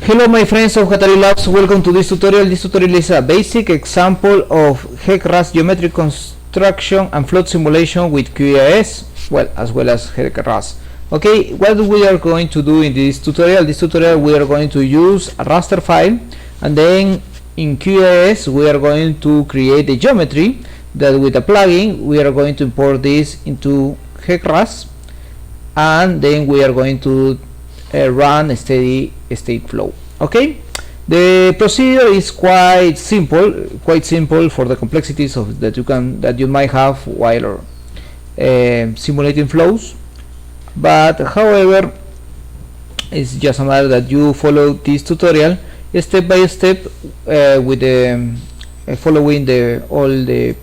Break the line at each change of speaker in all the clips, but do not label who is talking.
Hello my friends of Hatari Labs, welcome to this tutorial. This tutorial is a basic example of HEC-RAS geometric construction and flood simulation with QGIS, as well as HEC-RAS. Okay, what we are going to do in this tutorial? We are going to use a raster file, and then in QGIS we are going to create a geometry that with a plugin we are going to import this into HEC-RAS, and then we are going to run a steady state flow. Okay, the procedure is quite simple for the complexities of that you might have while simulating flows, but however it's just a matter that you follow this tutorial step by step with the following all the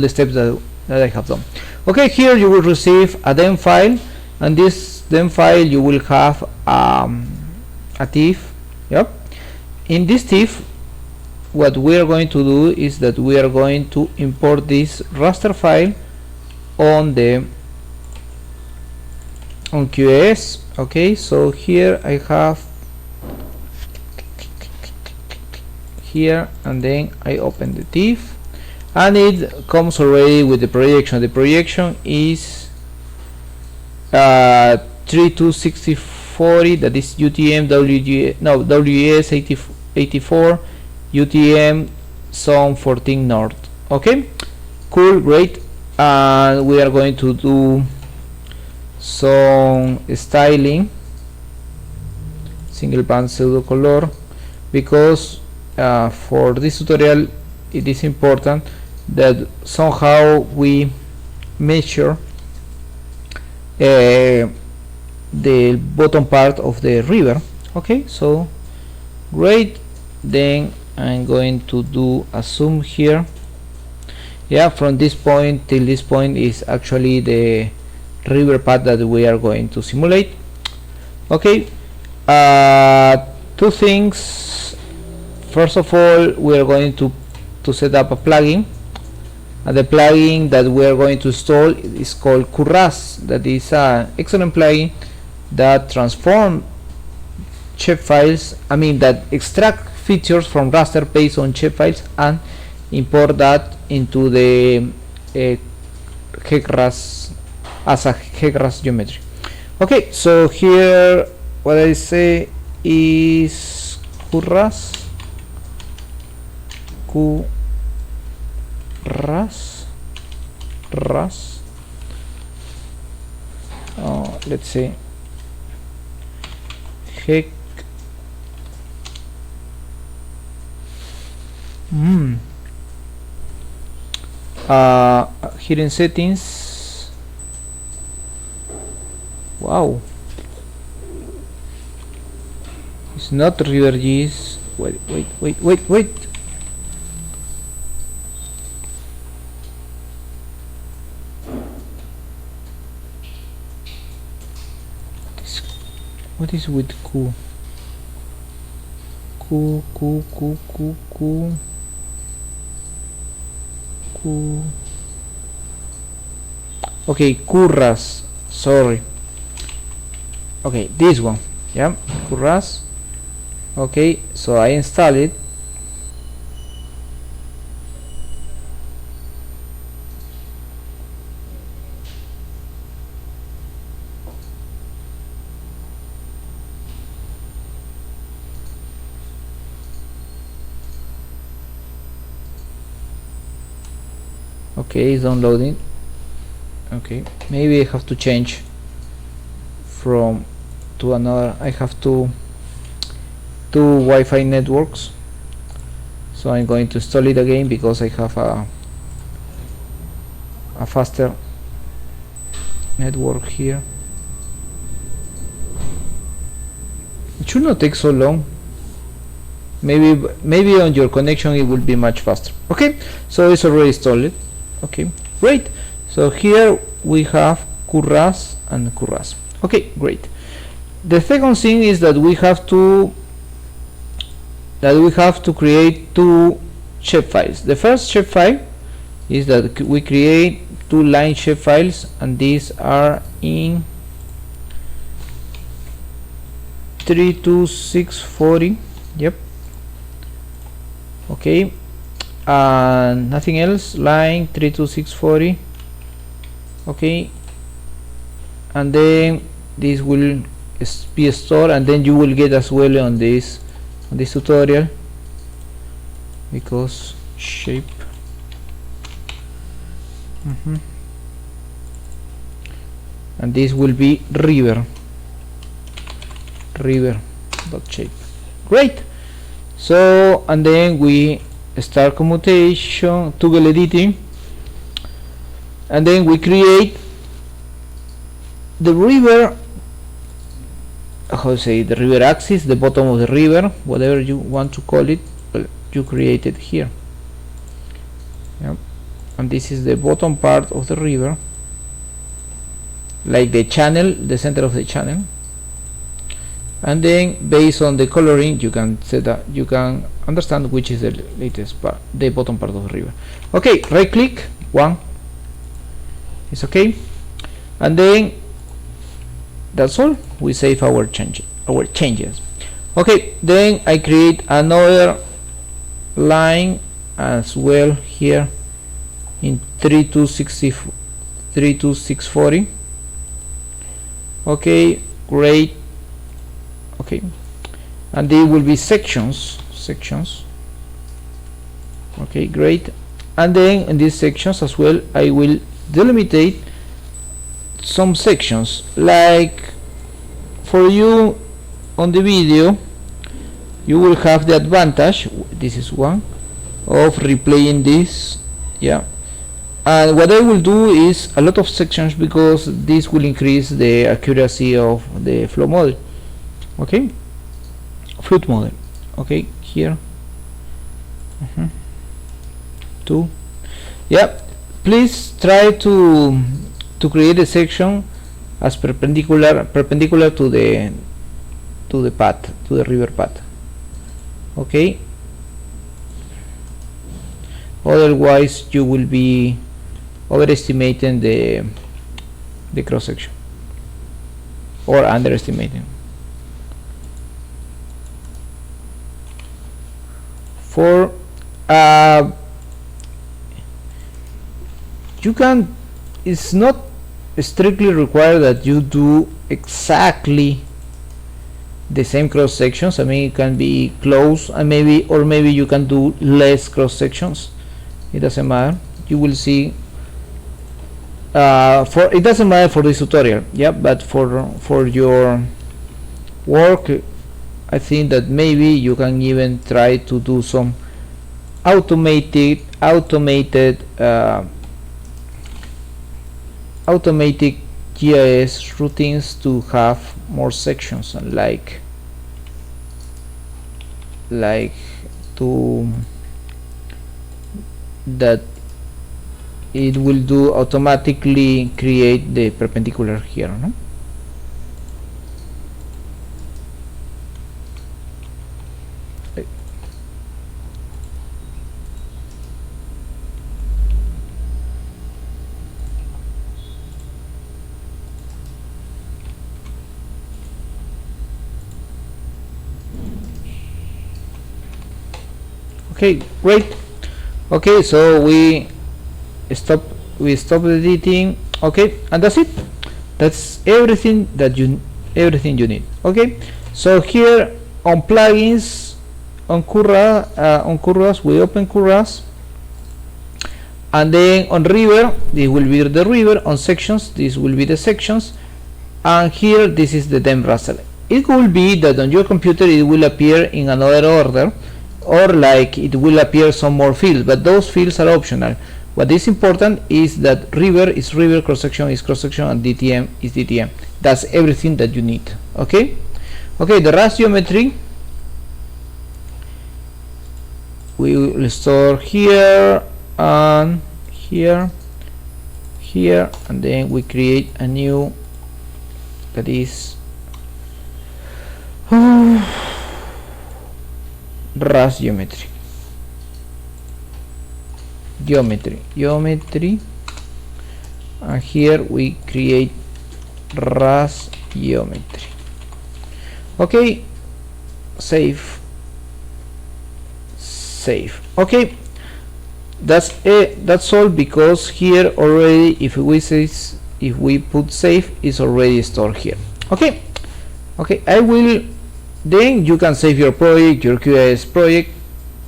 steps that I have done. Okay, here you will receive a dem file, and this dem file you will have a TIFF. Yep. In this TIFF, what we are going to do is that we are going to import this raster file on QGIS. Okay, so here I have here, and then I open the TIFF, and it comes already with the projection. The projection is 326040, that is UTM WES 84 UTM zone 14 north. Okay, cool, great. And we are going to do some styling, single band pseudo color, because for this tutorial it is important that somehow we measure the bottom part of the river. Okay, so great. Then I'm going to do a zoom here. Yeah, from this point till this point is actually the river path that we are going to simulate. Okay, two things. First of all, we are going to set up a plugin, and the plugin that we are going to install is called Q-RAS. That is an excellent plugin that transform shapefiles, that extract features from raster based on shapefiles and import that into the HEC-RAS as a HEC-RAS geometry. Okay, so here what I say is Q-RAS. Let's say HEC here in settings. Wow, it's not river GIS. Wait. What is with Q? Okay, Q-RAS. Sorry. Okay, this one. Yeah, Q-RAS. Okay, so I install it. Okay, it's downloading. Okay, maybe I have to change from to another. I have two Wi-Fi networks, so I'm going to install it again because I have a faster network here. It should not take so long. Maybe on your connection it will be much faster. Okay, so it's already installed. Okay, great. So here we have Q-RAS and Q-RAS. Okay, great. The second thing is that we have to create two shapefiles. The first shapefile is that we create two line shapefiles, and these are in 32640. Yep. Okay, and nothing else. Line 32640. Okay, and then this will be stored, and then you will get as well on this tutorial, because shape. And this will be river dot shape. Great. So, and then we start commutation, toggle editing, and then we create the river, how to say, the river axis, the bottom of the river, whatever you want to call it. Well, you create it here. Yep. And this is the bottom part of the river, like the channel, the center of the channel. And then based on the coloring, you can set that, you can understand which is the latest part, the bottom part of the river. Okay, right click, one, it's okay, and then that's all. We save our changes. Okay, then I create another line as well here in 32640. Okay, great. Okay, and they will be sections. Okay, great. And then in these sections as well, I will delimitate some sections. Like for you on the video, you will have the advantage, this is one, of replaying this. Yeah, and what I will do is a lot of sections, because this will increase the accuracy of the flow model. Okay, flood model. Okay, here. 2. Yeah, please try to create a section as perpendicular to the path, to the river path. Okay, otherwise you will be overestimating the cross section, or underestimating. For you can, it's not strictly required that you do exactly the same cross sections. I mean, it can be close, and maybe you can do less cross sections. It doesn't matter. You will see. It doesn't matter for this tutorial. Yeah, but for your work, I think that maybe you can even try to do some automated GIS routines to have more sections, and like to that it will do automatically create the perpendicular here, no? Okay, great. Okay, so we stop editing. Okay, and that's it. That's everything you need. Okay, so here on plugins, on QRAS, we open QRAS, and then on river, this will be the river. On sections, this will be the sections, and here this is the DEM raster. It could be that on your computer it will appear in another order, or like it will appear some more fields, but those fields are optional. What is important is that river is river, cross section is cross section, and DTM is DTM. That's everything that you need. Okay, the RAS geometry we will store here and here, and then we create a new, that is RAS geometry, and here we create RAS geometry. Okay, save. Okay, that's it. That's all, because here already, if we put save, it's already stored here. Okay, I will, then you can save your project, your QGIS project,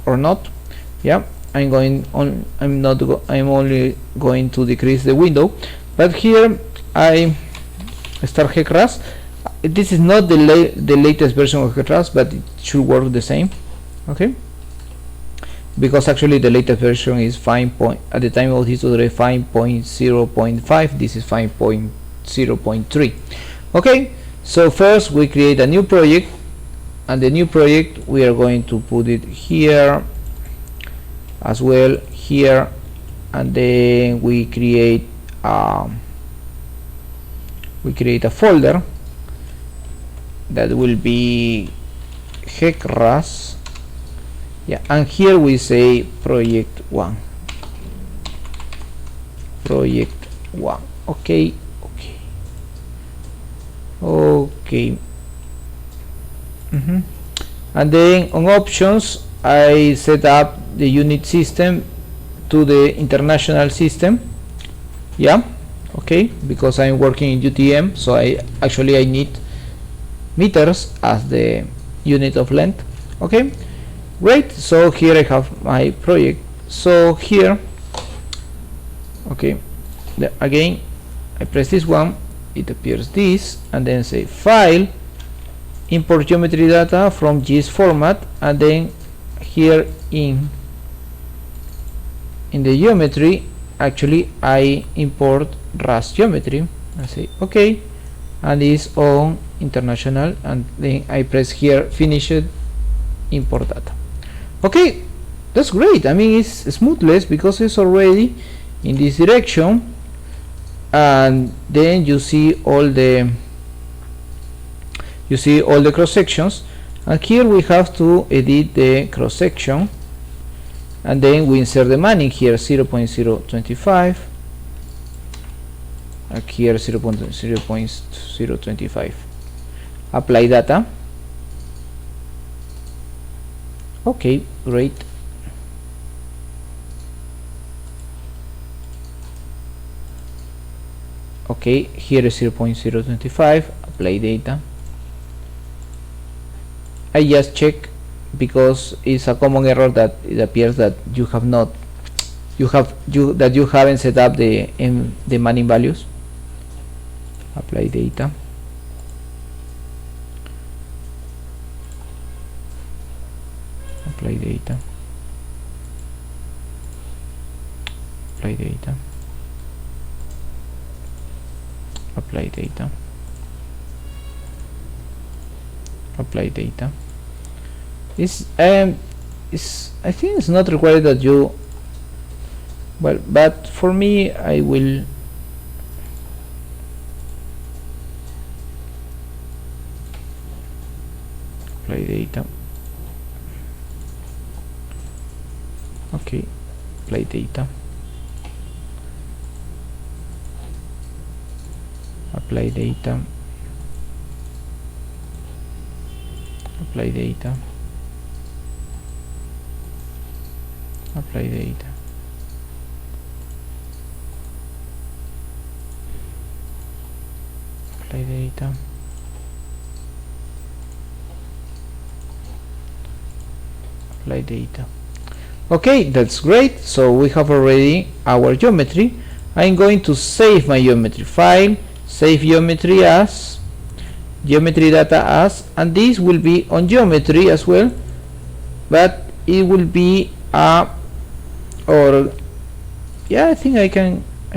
or not. Yeah, I'm only going to decrease the window, but here I start HECRAS. This is not the latest version of HECRAS, but it should work the same. Okay, because actually the latest version is 5. At the time of this tutorial, 5.0.5. This is 5.0.3. Okay, so first we create a new project, and the new project we are going to put it here as well, here, and then we create a folder that will be HECRAS. Yeah, and here we say project 1. Okay, and then on options I set up the unit system to the international system. Yeah, okay, because I'm working in UTM, so I need meters as the unit of length. Okay, great. So here I have my project. So here, okay, again I press this one, it appears this, and then say file, import geometry data from GIS format, and then here in the geometry, actually I import RAS geometry. I say okay, and it's on international, and then I press here finish it, import data. Okay, that's great. I mean, it's smoothless because it's already in this direction, and then you see all the cross sections, and here we have to edit the cross section, and then we insert the manning here 0.025, and here 0.025. Apply data. Okay, great. Okay, here is 0.025. Apply data. I just check because it's a common error that it appears that you haven't set up the manning values. Apply data. Apply data. Apply data. Apply data. Apply data. I think it's not required that you, well, but for me I will apply data. Okay, apply data. Apply data. Apply data. Apply data. Apply data. Apply data. Okay, that's great. So we have already our geometry. I'm going to save my geometry file, save geometry as, geometry data as, and this will be on geometry as well, but it will be I think I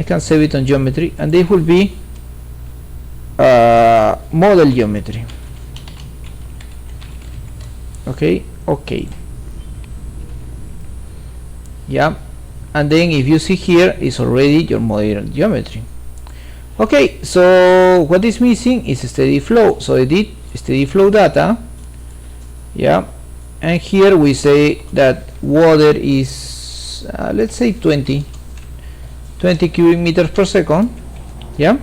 can save it on geometry, and this will be model geometry. Okay, yeah, and then if you see here, it's already your model geometry. Okay, so what is missing is steady flow, so edit steady flow data. Yeah, and here we say that water is let's say 20 cubic meters per second. Yeah,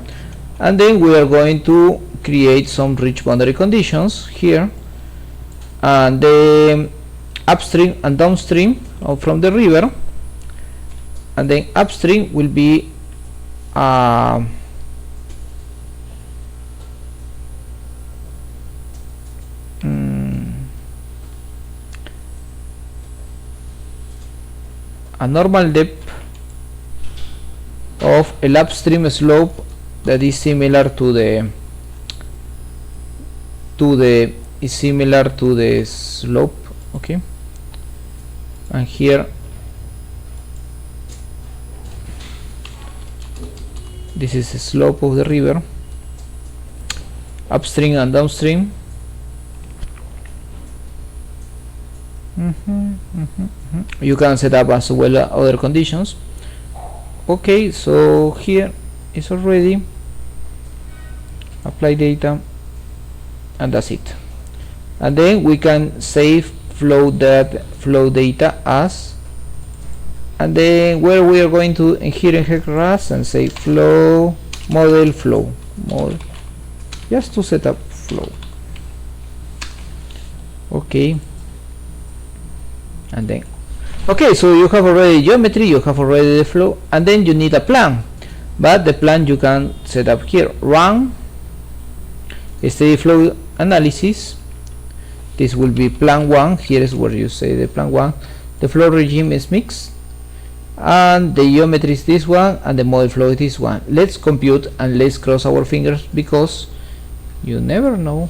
and then we are going to create some rich boundary conditions here, and the upstream and downstream from the river, and then upstream will be a normal depth of an upstream slope that is similar to the slope. Okay, and here this is the slope of the river, upstream and downstream. You can set up as well other conditions. Okay, so here is already apply data, and that's it. And then we can save flow data as, and then where we are going to here in HEC-RAS and say flow model, just to set up flow. Okay, and then okay, so you have already geometry, you have already the flow, and then you need a plan. But the plan you can set up here. Run steady flow analysis. This will be plan 1. Here is where you say the plan 1. The flow regime is mixed, and the geometry is this one, and the model flow is this one. Let's compute and let's cross our fingers, because you never know.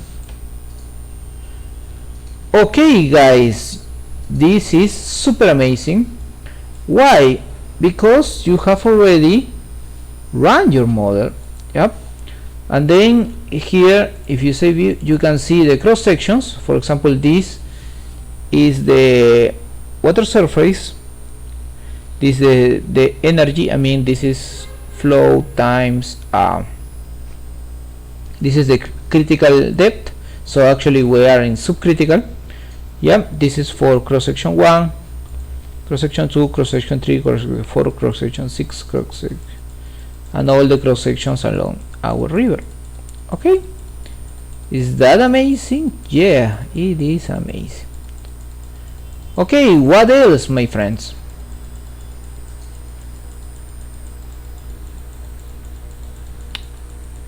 Okay guys, this is super amazing. Why? Because you have already run your model. Yep. And then here, if you say view, you can see the cross sections. For example, this is the water surface, this is the energy, I mean this is flow times this is the critical depth, so actually we are in subcritical. Yeah, this is for cross section 1, cross section 2, cross section 3, cross section 4, cross section 6, cross section, and all the cross sections along our river. Okay, is that amazing? Yeah, it is amazing. Okay, what else, my friends?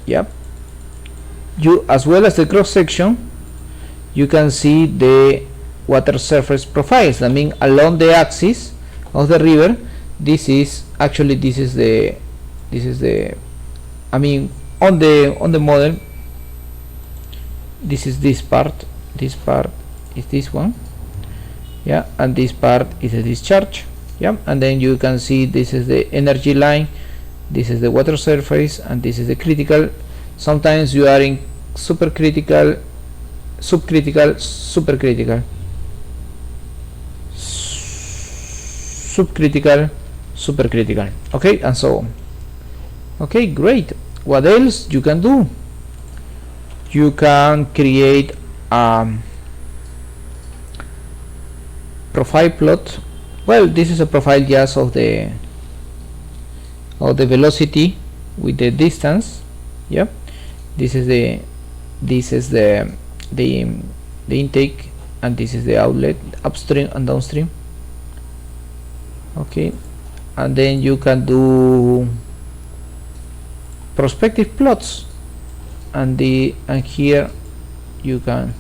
Yep, you, as well as the cross section, you can see the water surface profiles. I mean, along the axis of the river, this is actually the I mean, on the model, this is this part is this one, yeah, and this part is a discharge. Yeah, and then you can see this is the energy line, this is the water surface, and this is the critical. Sometimes you are in supercritical, subcritical, supercritical, subcritical, supercritical. Okay, and so on. Okay, great. What else you can do? You can create a profile plot. Well, this is a profile just of the velocity with the distance. Yep, this is the intake, and this is the outlet, upstream and downstream. Okay, and then you can do prospective plots, and here you can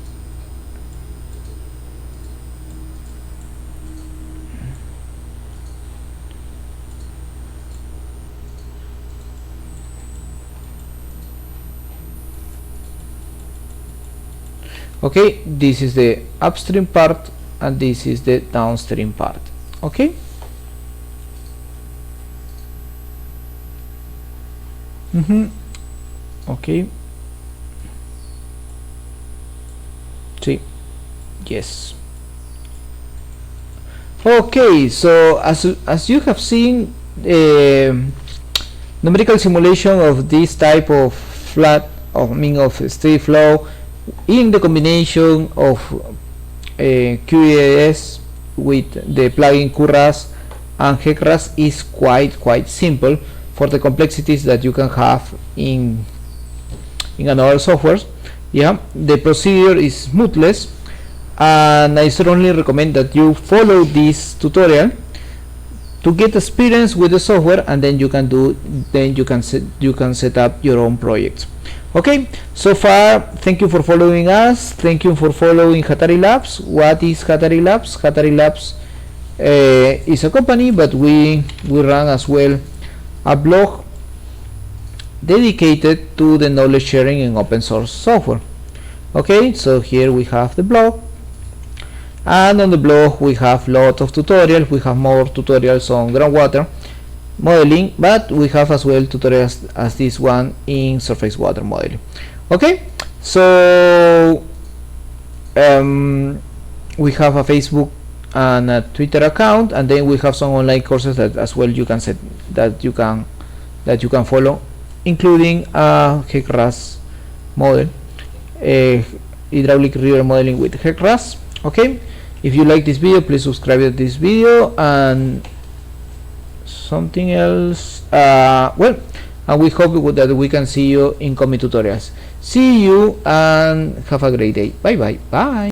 okay, this is the upstream part and this is the downstream part. Okay, okay, see, yes. Okay, so as you have seen, numerical simulation of this type of flat of steady flow in the combination of QGIS with the plugin Q-RAS and HEC-RAS is quite simple for the complexities that you can have in in another software. Yeah, the procedure is smoothless, and I strongly recommend that you follow this tutorial to get experience with the software, and then you can set up your own projects. Okay, so far, thank you for following us. Thank you for following Hatari Labs. What is Hatari Labs? Hatari Labs is a company, but we run as well a blog dedicated to the knowledge sharing in open source software. Okay, so here we have the blog, and on the blog we have lots of tutorials. We have more tutorials on groundwater modeling, but we have as well tutorials as this one in surface water modeling. Okay, so we have a Facebook and a Twitter account, and then we have some online courses that as well you can set that you can follow, including a HEC-RAS model, hydraulic river modeling with HEC-RAS. Okay, if you like this video, please subscribe to this video, and something else, well, and we hope that we can see you in coming tutorials. See you and have a great day. Bye bye.